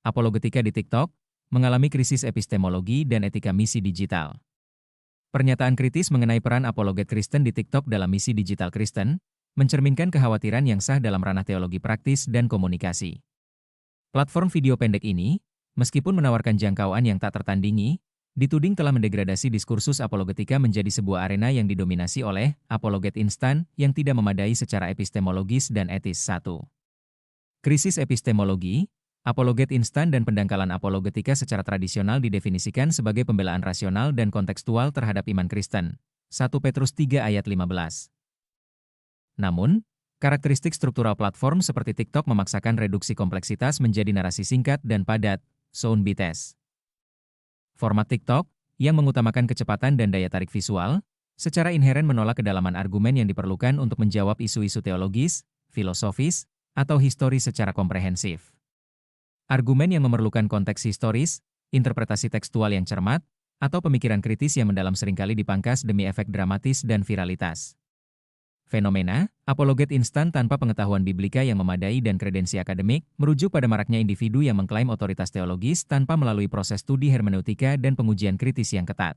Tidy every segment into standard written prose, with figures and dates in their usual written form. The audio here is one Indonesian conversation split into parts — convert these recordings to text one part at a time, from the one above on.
Apologetika di TikTok mengalami krisis epistemologi dan etika misi digital. Pernyataan kritis mengenai peran apologet Kristen di TikTok dalam misi digital Kristen mencerminkan kekhawatiran yang sah dalam ranah teologi praktis dan komunikasi. Platform video pendek ini, meskipun menawarkan jangkauan yang tak tertandingi, dituding telah mendegradasi diskursus apologetika menjadi sebuah arena yang didominasi oleh apologet instan yang tidak memadai secara epistemologis dan etis. 1. Krisis epistemologi. Apologet instan dan pendangkalan apologetika secara tradisional didefinisikan sebagai pembelaan rasional dan kontekstual terhadap iman Kristen. 1 Petrus 3 ayat 15. Namun, karakteristik struktural platform seperti TikTok memaksakan reduksi kompleksitas menjadi narasi singkat dan padat, sound bites. Format TikTok, yang mengutamakan kecepatan dan daya tarik visual, secara inheren menolak kedalaman argumen yang diperlukan untuk menjawab isu-isu teologis, filosofis, atau historis secara komprehensif. Argumen yang memerlukan konteks historis, interpretasi tekstual yang cermat, atau pemikiran kritis yang mendalam seringkali dipangkas demi efek dramatis dan viralitas. Fenomena, apologet instan tanpa pengetahuan biblika yang memadai dan kredensi akademik, merujuk pada maraknya individu yang mengklaim otoritas teologis tanpa melalui proses studi hermeneutika dan pengujian kritis yang ketat.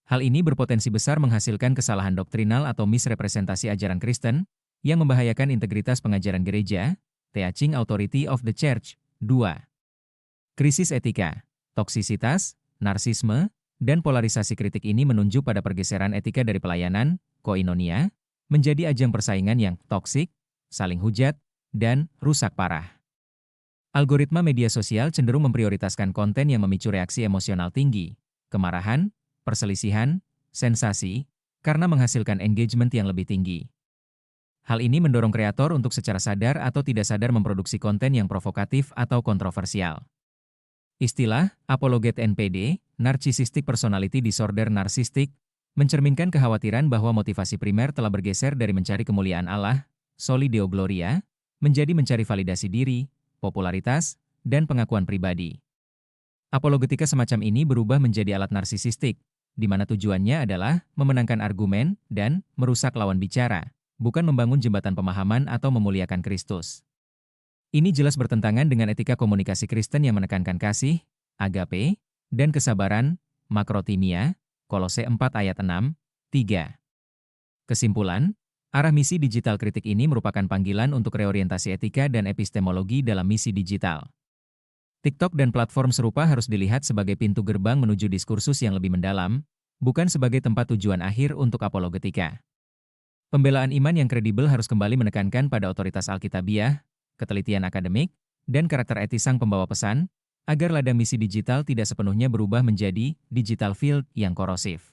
Hal ini berpotensi besar menghasilkan kesalahan doktrinal atau misrepresentasi ajaran Kristen, yang membahayakan integritas pengajaran gereja, teaching authority of the church. 2. Krisis etika, toksisitas, narsisme, dan polarisasi kritik ini menunjuk pada pergeseran etika dari pelayanan, koinonia, menjadi ajang persaingan yang toksik, saling hujat, dan rusak parah. Algoritma media sosial cenderung memprioritaskan konten yang memicu reaksi emosional tinggi, kemarahan, perselisihan, sensasi, karena menghasilkan engagement yang lebih tinggi. Hal ini mendorong kreator untuk secara sadar atau tidak sadar memproduksi konten yang provokatif atau kontroversial. Istilah apologet NPD, Narcissistic Personality Disorder Narsistik, mencerminkan kekhawatiran bahwa motivasi primer telah bergeser dari mencari kemuliaan Allah, soli deo gloria, menjadi mencari validasi diri, popularitas, dan pengakuan pribadi. Apologetika semacam ini berubah menjadi alat narsisistik, di mana tujuannya adalah memenangkan argumen dan merusak lawan bicara, bukan membangun jembatan pemahaman atau memuliakan Kristus. Ini jelas bertentangan dengan etika komunikasi Kristen yang menekankan kasih, agape, dan kesabaran, makrotimia, Kolose 4 ayat 6, 3. Kesimpulan, arah misi digital kritik ini merupakan panggilan untuk reorientasi etika dan epistemologi dalam misi digital. TikTok dan platform serupa harus dilihat sebagai pintu gerbang menuju diskursus yang lebih mendalam, bukan sebagai tempat tujuan akhir untuk apologetika. Pembelaan iman yang kredibel harus kembali menekankan pada otoritas Alkitabiah, ketelitian akademik, dan karakter etis sang pembawa pesan, agar ladang misi digital tidak sepenuhnya berubah menjadi digital field yang korosif.